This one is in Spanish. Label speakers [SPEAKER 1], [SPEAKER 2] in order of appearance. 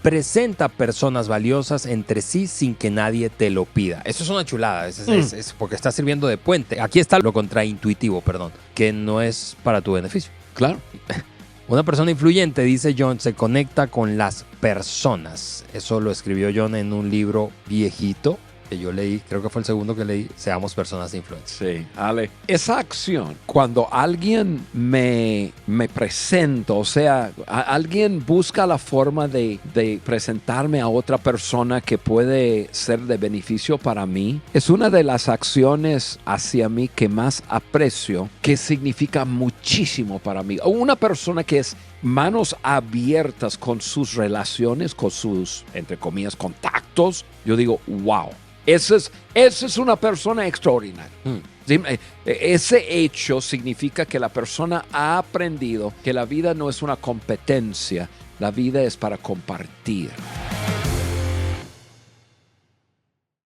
[SPEAKER 1] presenta personas valiosas entre sí sin que nadie te lo pida. Eso es una chulada, es porque está sirviendo de puente. Aquí está lo contraintuitivo, que no es para tu beneficio.
[SPEAKER 2] Claro.
[SPEAKER 1] Una persona influyente, dice John, se conecta con las personas. Eso lo escribió John en un libro viejito que yo leí, creo que fue el segundo que leí, Seamos Personas de Influencia.
[SPEAKER 2] Sí, Ale. Esa acción, cuando alguien me presenta, o sea, alguien busca la forma de presentarme a otra persona que puede ser de beneficio para mí, es una de las acciones hacia mí que más aprecio, que significa muchísimo para mí. Una persona que es manos abiertas con sus relaciones, con sus, entre comillas, contactos, yo digo, wow. Esa es una persona extraordinaria. ¿Sí? Ese hecho significa que la persona ha aprendido que la vida no es una competencia, la vida es para compartir.